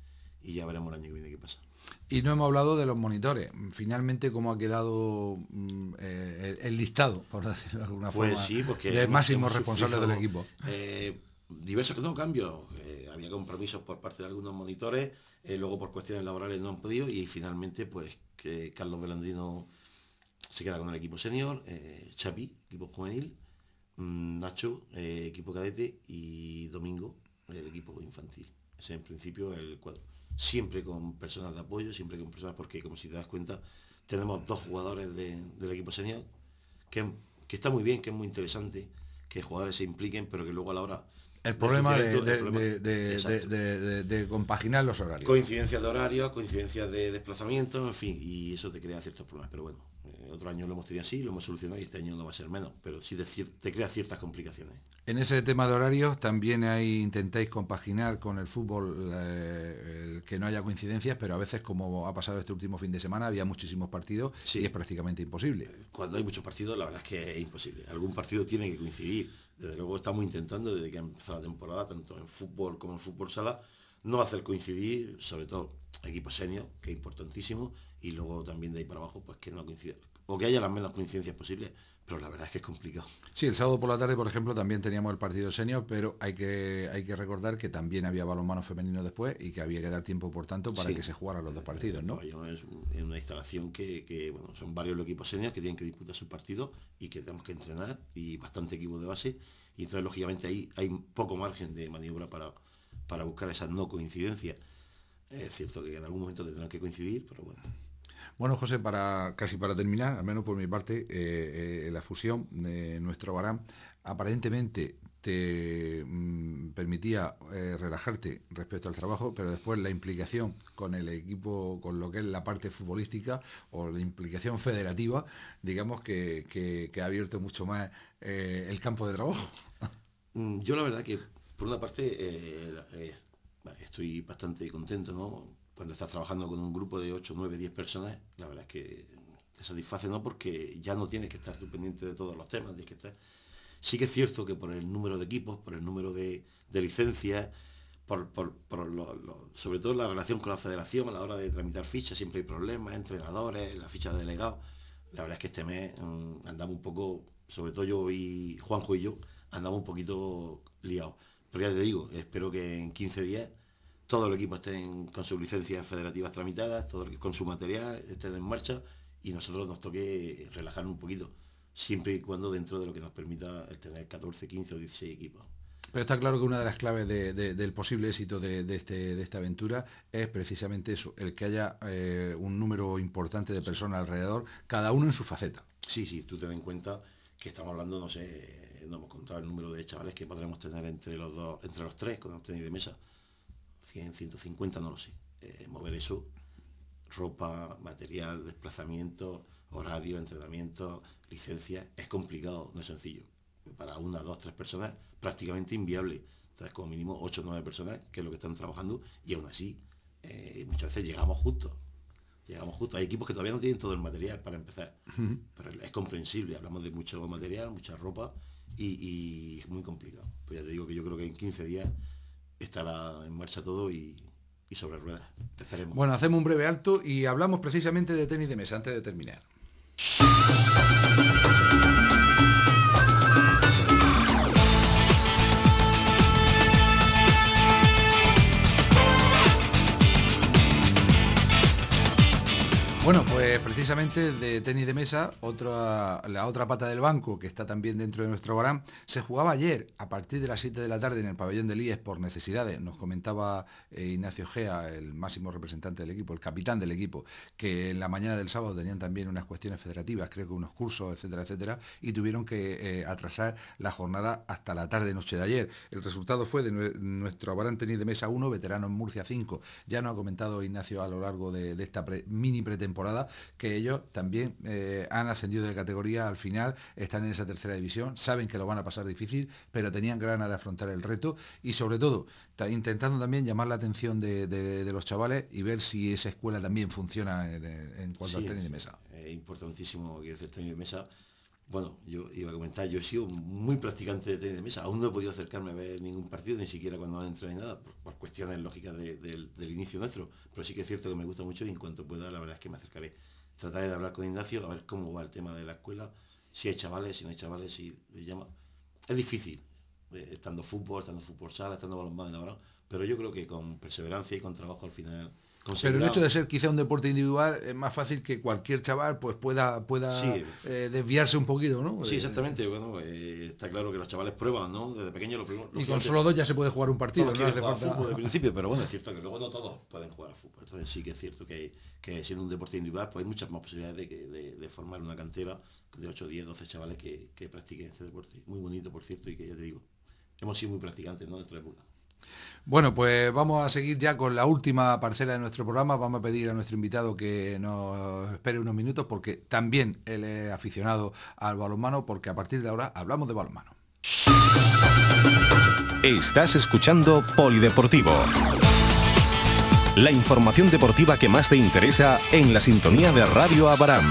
ya veremos el año que viene qué pasa. Y no hemos hablado de los monitores. Finalmente, ¿cómo ha quedado el listado, por decirlo de alguna forma, sí, porque de máximos responsables del equipo? Diversos cambios. Había compromisos por parte de algunos monitores, luego por cuestiones laborales no han podido y finalmente pues que Carlos Belandrino se queda con el equipo senior, Chapi, equipo juvenil, Nacho, equipo cadete y Domingo, el equipo infantil. Ese en principio el cuadro. Siempre con personas de apoyo, siempre con personas, porque como si te das cuenta, tenemos 2 jugadores del equipo senior, que está muy bien, que es muy interesante, que jugadores se impliquen, pero que luego a la hora... El problema de compaginar los horarios. Coincidencias de horarios, coincidencias de desplazamiento, en fin, y eso te crea ciertos problemas, pero bueno, otro año lo hemos tenido así, lo hemos solucionado y este año no va a ser menos, pero sí te crea ciertas complicaciones. En ese tema de horarios también intentáis compaginar con el fútbol, que no haya coincidencias, pero a veces, como ha pasado este último fin de semana, había muchísimos partidos y es prácticamente imposible. Cuando hay muchos partidos, la verdad es que es imposible. Algún partido tiene que coincidir. Desde luego estamos intentando, desde que empezó la temporada, tanto en fútbol como en fútbol sala, no hacer coincidir, sobre todo equipos senior, que es importantísimo, y luego también de ahí para abajo, pues que no coincida. O que haya las menos coincidencias posibles, pero la verdad es que es complicado. Sí, el sábado por la tarde, por ejemplo, también teníamos el partido senior, pero hay que recordar que también había balonmano femenino después y que había que dar tiempo, por tanto, para que se jugaran los 2 partidos, ¿no? Es una instalación que bueno, son varios los equipos seniors que tienen que disputar sus partidos y que tenemos que entrenar, y bastante equipo de base, y entonces lógicamente ahí hay poco margen de maniobra para buscar esas no coincidencias. Es cierto que en algún momento tendrán que coincidir, pero bueno. Bueno, José, casi para terminar, al menos por mi parte, la fusión de nuestro Abarán aparentemente te permitía relajarte respecto al trabajo, pero después la implicación con el equipo, con lo que es la parte futbolística o la implicación federativa, digamos que ha abierto mucho más el campo de trabajo. Yo la verdad que, por una parte, estoy bastante contento, ¿no? Cuando estás trabajando con un grupo de 8, 9, 10 personas, la verdad es que te satisface, ¿no? Porque ya no tienes que estar tú pendiente de todos los temas, tienes que estar... Sí que es cierto que por el número de equipos, por el número de licencias, sobre todo la relación con la federación a la hora de tramitar fichas, siempre hay problemas, entrenadores, la ficha de delegados. La verdad es que este mes andamos un poco, sobre todo yo y Juanjo y yo, andamos un poquito liados. Pero ya te digo, espero que en 15 días todo el equipo estén con sus licencias federativas tramitadas, con su material, estén en marcha y nosotros nos toque relajarnos un poquito, siempre y cuando dentro de lo que nos permita el tener 14, 15 o 16 equipos. Pero está claro que una de las claves del posible éxito de esta aventura es precisamente eso, el que haya un número importante de personas alrededor, cada uno en su faceta. Sí, tú ten en cuenta que estamos hablando, no sé, no hemos contado el número de chavales que podremos tener entre los tres con el tenis de mesa. 100, 150, no lo sé. Mover eso, ropa, material, desplazamiento, horario, entrenamiento, licencia, es complicado, no es sencillo. Para 1, 2, 3 personas, prácticamente inviable. Entonces, como mínimo 8 o 9 personas, que es lo que están trabajando, y aún así, muchas veces llegamos justo. Hay equipos que todavía no tienen todo el material para empezar, pero es comprensible. Hablamos de mucho material, mucha ropa, y es muy complicado. Pues ya te digo que yo creo que en 15 días estará en marcha todo y sobre ruedas. Esperemos. Bueno, hacemos un breve alto y hablamos precisamente de tenis de mesa antes de terminar. Bueno, pues precisamente de tenis de mesa, la otra pata del banco, que está también dentro de nuestro Abarán, se jugaba ayer a partir de las 7 de la tarde en el pabellón del IES por necesidades. Nos comentaba Ignacio Gea, el máximo representante del equipo, el capitán del equipo, que en la mañana del sábado tenían también unas cuestiones federativas, creo que unos cursos, etcétera, etcétera, y tuvieron que atrasar la jornada hasta la tarde-noche de ayer. El resultado fue de nuestro Abarán tenis de mesa 1, veterano en Murcia 5. Ya nos ha comentado Ignacio a lo largo de esta mini pretemporada que ellos también han ascendido de categoría al final, están en esa tercera división, saben que lo van a pasar difícil, pero tenían ganas de afrontar el reto y sobre todo intentando también llamar la atención de los chavales y ver si esa escuela también funciona en cuanto al tenis de mesa. Es importantísimo que el tenis de mesa. Bueno, yo iba a comentar, yo he sido muy practicante de tenis de mesa, aún no he podido acercarme a ver ningún partido, ni siquiera cuando han entrado ni nada, por cuestiones lógicas del inicio nuestro, pero sí que es cierto que me gusta mucho y en cuanto pueda, la verdad es que me acercaré. Trataré de hablar con Ignacio, a ver cómo va el tema de la escuela, si hay chavales, si no hay chavales, si le llama. Es difícil, estando fútbol sala, estando balonmano ahora, pero yo creo que con perseverancia y con trabajo al final... Pero el hecho de ser quizá un deporte individual es más fácil que cualquier chaval pues pueda sí, desviarse un poquito, ¿no? Sí, exactamente. Bueno, está claro que los chavales prueban, ¿no? Desde pequeños y con solo 2 ya se puede jugar un partido, no hace falta fútbol de principio, pero bueno, es cierto que luego no todos pueden jugar al fútbol. Entonces sí que es cierto que siendo un deporte individual, pues hay muchas más posibilidades de formar una cantera de 8, 10, 12 chavales que practiquen este deporte. Muy bonito, por cierto, y que ya te digo, hemos sido muy practicantes, ¿no? En nuestra época. Bueno, pues vamos a seguir ya con la última parcela de nuestro programa. Vamos a pedir a nuestro invitado que nos espere unos minutos porque también él es aficionado al balonmano, porque a partir de ahora hablamos de balonmano. Estás escuchando Polideportivo. La información deportiva que más te interesa en la sintonía de Radio Abarán.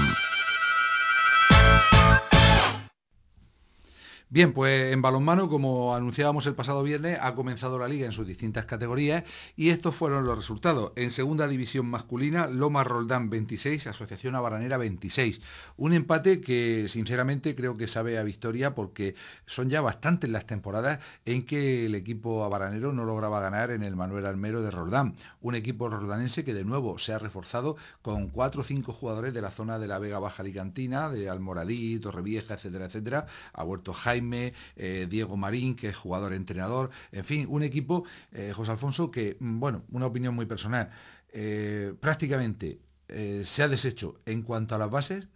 Bien, pues en balonmano, como anunciábamos el pasado viernes, ha comenzado la liga en sus distintas categorías y estos fueron los resultados. En segunda división masculina, Lomas Roldán 26, Asociación Abaranera 26. Un empate que sinceramente creo que sabe a victoria porque son ya bastantes las temporadas en que el equipo abaranero no lograba ganar en el Manuel Almero de Roldán. Un equipo roldanense que de nuevo se ha reforzado con 4 o 5 jugadores de la zona de la Vega Baja Alicantina, de Almoradí, Torrevieja, etcétera, etcétera. Ha vuelto Jaime Jaime, Diego Marín, que es jugador-entrenador, en fin, un equipo, José Alfonso, que, bueno, una opinión muy personal, prácticamente se ha deshecho en cuanto a las bases,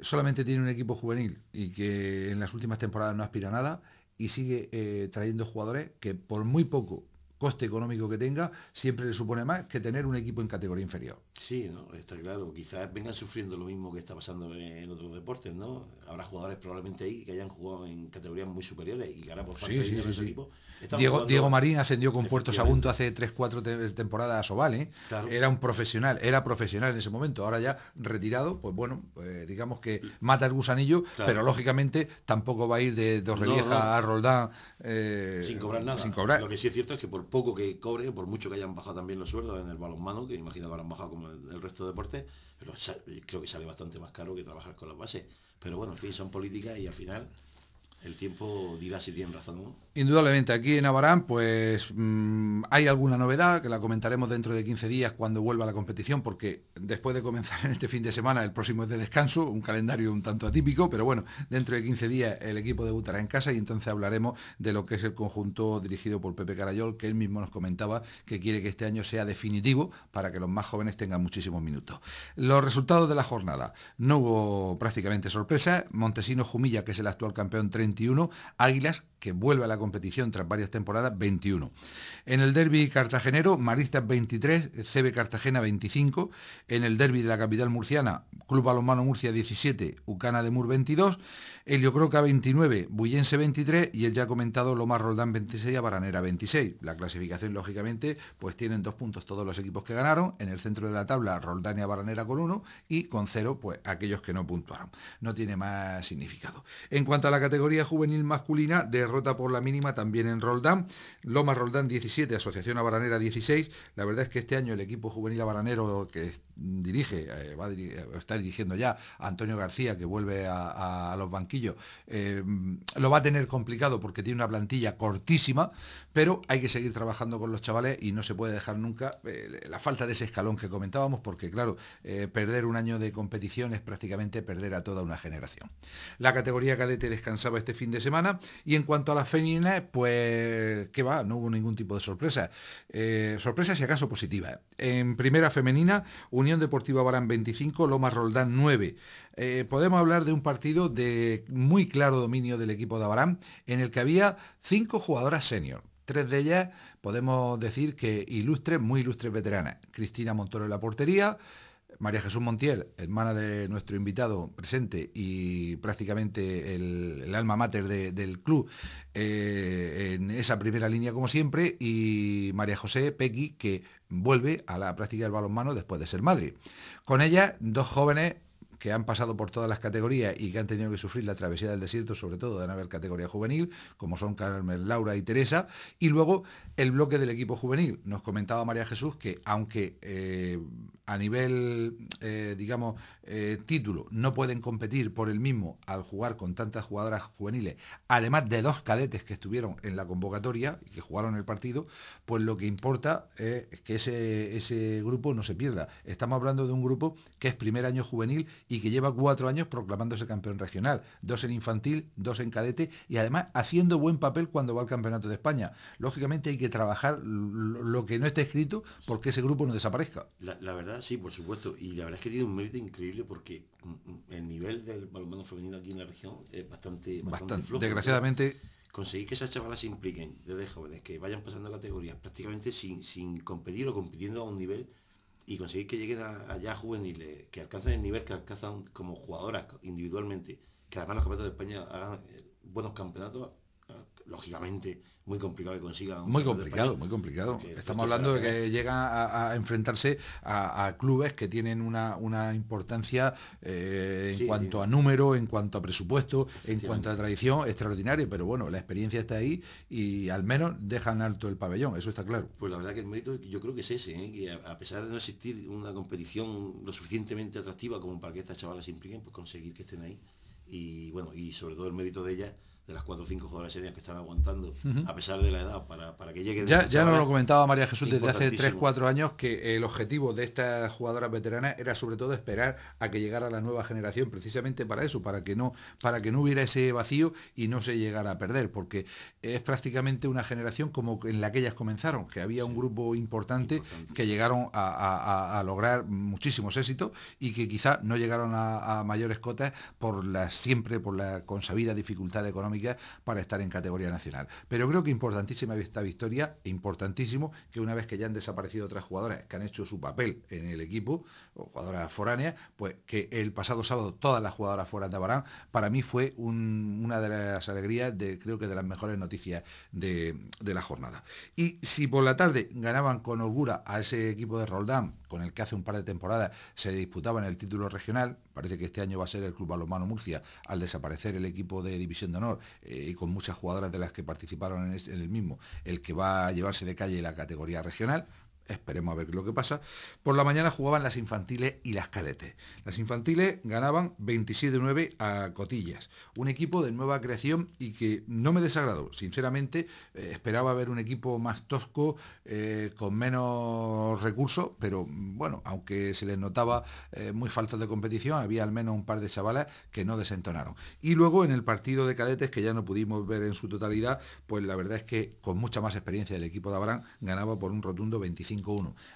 solamente tiene un equipo juvenil y que en las últimas temporadas no aspira a nada y sigue trayendo jugadores que por muy poco coste económico que tenga, siempre le supone más que tener un equipo en categoría inferior. Sí, ¿no? Está claro. Quizás vengan sufriendo lo mismo que está pasando en otros deportes, ¿no? Habrá jugadores probablemente ahí que hayan jugado en categorías muy superiores y que ahora por falta de dinero en su equipo. Diego Marín ascendió con Puerto Sagunto hace 3-4 temporadas a Sobal, ¿eh? Claro. Era profesional en ese momento, ahora ya retirado, pues bueno, digamos que mata el gusanillo, claro. Pero lógicamente tampoco va a ir de Torrevieja a Roldán sin cobrar nada. Sin cobrar. Lo que sí es cierto es que por poco que cobre, por mucho que hayan bajado también los sueldos en el balonmano, que imagino que habrán bajado como el resto de deportes, pero creo que sale bastante más caro que trabajar con las bases. Pero bueno, en fin, son políticas y al final el tiempo dirá si tienen razón o no. Indudablemente, aquí en Abarán pues hay alguna novedad que la comentaremos dentro de 15 días cuando vuelva la competición, porque después de comenzar en este fin de semana, el próximo es de descanso, un calendario un tanto atípico, pero bueno, dentro de 15 días el equipo debutará en casa y entonces hablaremos de lo que es el conjunto dirigido por Pepe Carayol, que él mismo nos comentaba que quiere que este año sea definitivo para que los más jóvenes tengan muchísimos minutos. Los resultados de la jornada: no hubo prácticamente sorpresa. Montesinos Jumilla, que es el actual campeón, 31, Águilas, que vuelve a la competición tras varias temporadas, 21. En el derbi cartagenero, Maristas 23, CB Cartagena 25. En el derbi de la capital murciana, Club Balonmano Murcia 17, Ucana de Mur 22. Heliocroca 29, Bullense 23 y el ya comentado Lomas Roldán 26, Baranera 26. La clasificación, lógicamente, pues tienen 2 puntos todos los equipos que ganaron. En el centro de la tabla, Roldán y Baranera con 1 y con 0, pues aquellos que no puntuaron. No tiene más significado. En cuanto a la categoría juvenil masculina, derrota por la mínima también en Roldán. Lomas Roldán 17, Asociación Abaranera 16. La verdad es que este año el equipo juvenil abaranero que dirige, está dirigiendo ya Antonio García, que vuelve a los banquillos, lo va a tener complicado porque tiene una plantilla cortísima, pero hay que seguir trabajando con los chavales y no se puede dejar nunca la falta de ese escalón que comentábamos, porque claro, perder un año de competición es prácticamente perder a toda una generación. La categoría cadete descansaba este fin de semana y en cuanto a las femeninas, pues qué va, no hubo ningún tipo de sorpresa. Sorpresa si acaso positiva. En primera femenina, Unión Deportiva Abarán 25, Lomas Roldán 9. Podemos hablar de un partido de muy claro dominio del equipo de Abarán, en el que había 5 jugadoras senior. 3 de ellas podemos decir que muy ilustres veteranas. Cristina Montoro en la portería, María Jesús Montiel, hermana de nuestro invitado presente y prácticamente el alma mater del club, en esa primera línea como siempre, y María José Pequi, que vuelve a la práctica del balonmano después de ser madre. Con ella, 2 jóvenes que han pasado por todas las categorías y que han tenido que sufrir la travesía del desierto, sobre todo de no haber categoría juvenil, como son Carmen, Laura y Teresa, y luego el bloque del equipo juvenil. Nos comentaba María Jesús que aunque a nivel, título, no pueden competir por el mismo al jugar con tantas jugadoras juveniles, además de 2 cadetes que estuvieron en la convocatoria y que jugaron el partido, pues lo que importa es que ese grupo no se pierda. Estamos hablando de un grupo que es primer año juvenil y que lleva 4 años proclamándose campeón regional, 2 en infantil, 2 en cadete y además haciendo buen papel cuando va al Campeonato de España. Lógicamente hay que trabajar lo que no está escrito porque ese grupo no desaparezca. La verdad, sí, por supuesto, y la verdad es que tiene un mérito increíble porque el nivel del balonmano femenino aquí en la región es bastante flojo. Desgraciadamente. Conseguir que esas chavalas se impliquen desde jóvenes, que vayan pasando categorías prácticamente sin competir o compitiendo a un nivel, y conseguir que lleguen allá juveniles, que alcancen el nivel que alcanzan como jugadoras individualmente, que además los campeonatos de España hagan buenos campeonatos, lógicamente muy complicado que consigan. Muy complicado. Estamos hablando de que llegan a enfrentarse a clubes que tienen una importancia en cuanto a número, en cuanto a presupuesto, en cuanto a tradición extraordinaria, pero bueno, la experiencia está ahí y al menos dejan alto el pabellón, eso está claro. Pues la verdad que el mérito yo creo que es ese, que a pesar de no existir una competición lo suficientemente atractiva como para que estas chavalas se impliquen, pues conseguir que estén ahí. Y bueno, y sobre todo el mérito de ellas, de las 4 o 5 jugadoras seniors que están aguantando, a pesar de la edad, para que llegue... Ya nos lo comentaba María Jesús desde hace 3-4 años, que el objetivo de estas jugadoras veteranas era sobre todo esperar a que llegara la nueva generación, precisamente para eso, para que no hubiera ese vacío y no se llegara a perder, porque es prácticamente una generación como en la que ellas comenzaron, que había un grupo importante que llegaron a lograr muchísimos éxitos y que quizá no llegaron a mayores cotas por la consabida dificultad económica para estar en categoría nacional. Pero creo que importantísima esta victoria, importantísimo que una vez que ya han desaparecido otras jugadoras que han hecho su papel en el equipo, o jugadoras foráneas, pues que el pasado sábado todas las jugadoras fueran de Abarán, para mí fue una de las alegrías, creo que de las mejores noticias de la jornada. Y si por la tarde ganaban con holgura a ese equipo de Roldán, con el que hace un par de temporadas se disputaban el título regional, parece que este año va a ser el Club Balonmano Murcia, al desaparecer el equipo de División de Honor, y con muchas jugadoras de las que participaron en el mismo, el que va a llevarse de calle la categoría regional. Esperemos a ver lo que pasa. Por la mañana jugaban las infantiles y las cadetes. Las infantiles ganaban 27-9 a Cotillas, un equipo de nueva creación y que no me desagradó. Sinceramente, esperaba ver un equipo más tosco, con menos recursos, pero bueno, aunque se les notaba muy falta de competición, había al menos un par de chavalas que no desentonaron. Y luego en el partido de cadetes, que ya no pudimos ver en su totalidad, pues la verdad es que con mucha más experiencia el equipo de Abarán ganaba por un rotundo 25-1.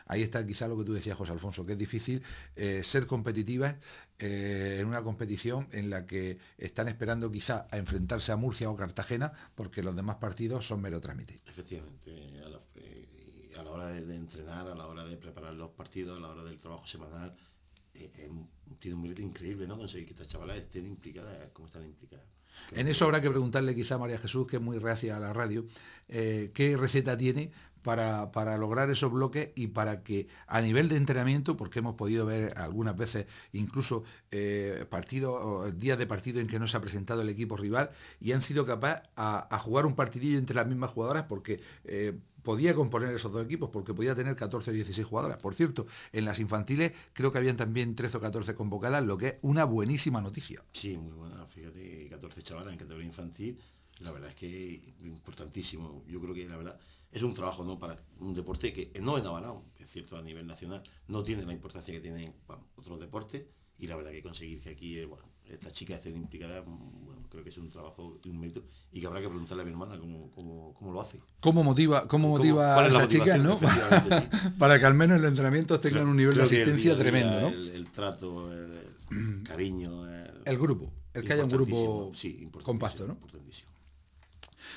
Ahí está quizá lo que tú decías, José Alfonso, que es difícil ser competitivas en una competición en la que están esperando quizá a enfrentarse a Murcia o Cartagena, porque los demás partidos son mero trámite. Efectivamente, a la hora de entrenar, a la hora de preparar los partidos, a la hora del trabajo semanal, tiene un mérito increíble, ¿no? Conseguir que estas chavalas estén implicadas como están implicadas. En eso habrá que preguntarle quizá a María Jesús, que es muy reacia a la radio, qué receta tiene para lograr esos bloques y para que a nivel de entrenamiento, porque hemos podido ver algunas veces incluso días de partido en que no se ha presentado el equipo rival y han sido capaces a jugar un partidillo entre las mismas jugadoras, porque podía componer esos dos equipos, porque podía tener 14 o 16 jugadoras. Por cierto, en las infantiles creo que habían también 13 o 14 convocadas, lo que es una buenísima noticia. Sí, muy buena, fíjate, 14 chavalas en categoría infantil, la verdad es que importantísimo. Yo creo que la verdad es un trabajo, ¿no?, para un deporte que no en Abarán, es cierto, a nivel nacional, no tiene la importancia que tienen otros deportes, y la verdad que conseguir que aquí, estas chicas estén implicadas, bueno, creo que es un trabajo y un mérito, y que habrá que preguntarle a mi hermana cómo lo hace. ¿Cómo motiva a esas chicas, ¿no? Sí. Para que al menos en los entrenamientos tengan un nivel de asistencia tremendo, ¿no? El trato, el cariño. El grupo, que haya un grupo compacto, ¿no? Importantísimo.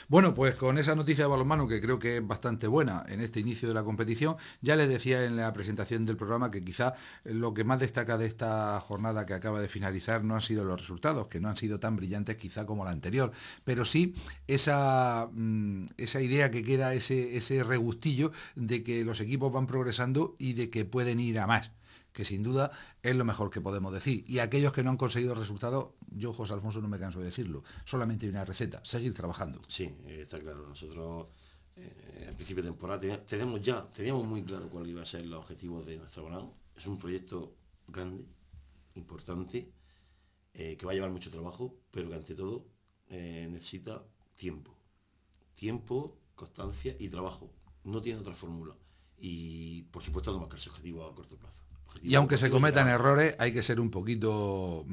Bueno, pues con esa noticia de balonmano, que creo que es bastante buena en este inicio de la competición, ya les decía en la presentación del programa que quizá lo que más destaca de esta jornada que acaba de finalizar no han sido los resultados, que no han sido tan brillantes quizá como la anterior, pero sí esa idea que queda, ese regustillo de que los equipos van progresando y de que pueden ir a más, que sin duda es lo mejor que podemos decir. Y aquellos que no han conseguido resultados, yo, José Alfonso, no me canso de decirlo, solamente hay una receta: seguir trabajando. Sí, está claro. Nosotros al principio de temporada teníamos muy claro cuál iba a ser los objetivos de nuestro Abarán. Es un proyecto grande, importante, que va a llevar mucho trabajo, pero que ante todo necesita tiempo, constancia y trabajo. No tiene otra fórmula. Y por supuesto no marcarse objetivos a corto plazo. Y aunque se cometan errores, hay que ser un poquito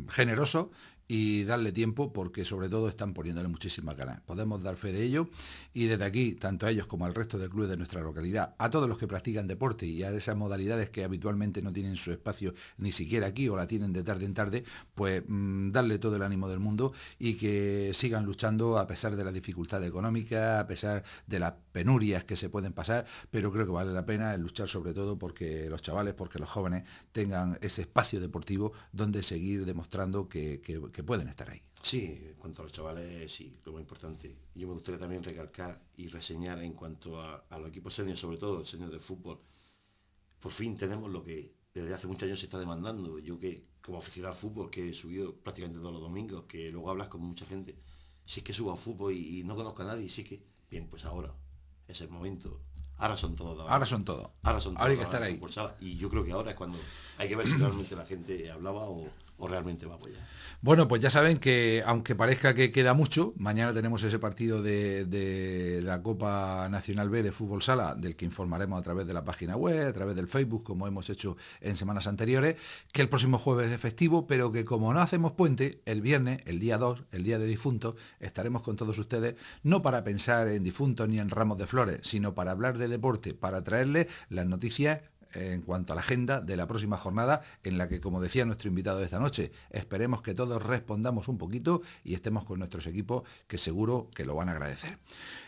generoso y darle tiempo, porque sobre todo están poniéndole muchísimas ganas. Podemos dar fe de ello, y desde aquí, tanto a ellos como al resto de clubes de nuestra localidad, a todos los que practican deporte y a esas modalidades que habitualmente no tienen su espacio ni siquiera aquí, o la tienen de tarde en tarde, pues darle todo el ánimo del mundo y que sigan luchando a pesar de la dificultad económica, a pesar de las penurias que se pueden pasar, pero creo que vale la pena luchar sobre todo porque los chavales, porque los jóvenes tengan ese espacio deportivo donde seguir demostrando que pueden estar ahí. Sí, en cuanto a los chavales, sí, lo más importante. Yo me gustaría también recalcar y reseñar en cuanto a los equipos seniors, sobre todo el senior de fútbol. Por fin tenemos lo que desde hace muchos años se está demandando. Yo, que como aficionado al fútbol, que he subido prácticamente todos los domingos, que luego hablas con mucha gente, si es que subo a fútbol y no conozco a nadie, si es que, bien, pues ahora es el momento. Ahora son todos. Ahora son todos. Ahora hay que estar ahí. Y yo creo que ahora es cuando hay que ver si realmente la gente hablaba o realmente va a apoyar. Bueno, pues ya saben que aunque parezca que queda mucho, mañana tenemos ese partido de la Copa Nacional B de Fútbol Sala, del que informaremos a través de la página web, a través del Facebook, como hemos hecho en semanas anteriores, que el próximo jueves es festivo, pero que como no hacemos puente, el viernes, el día 2, el día de difuntos, estaremos con todos ustedes, no para pensar en difuntos ni en ramos de flores, sino para hablar de deporte, para traerles las noticias en cuanto a la agenda de la próxima jornada, en la que, como decía nuestro invitado de esta noche, esperemos que todos respondamos un poquito y estemos con nuestros equipos, que seguro que lo van a agradecer.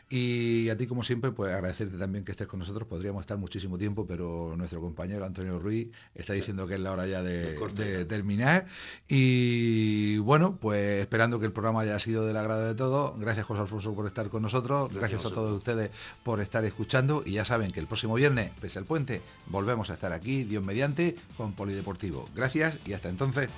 Y a ti, como siempre, pues agradecerte también que estés con nosotros. Podríamos estar muchísimo tiempo, pero nuestro compañero Antonio Ruiz está diciendo que es la hora ya de terminar. Y bueno, pues esperando que el programa haya sido del agrado de todos. Gracias, José Alfonso, por estar con nosotros. Gracias a todos ustedes por estar escuchando. Y ya saben que el próximo viernes, pese al puente, volvemos a estar aquí, Dios mediante, con Polideportivo. Gracias y hasta entonces.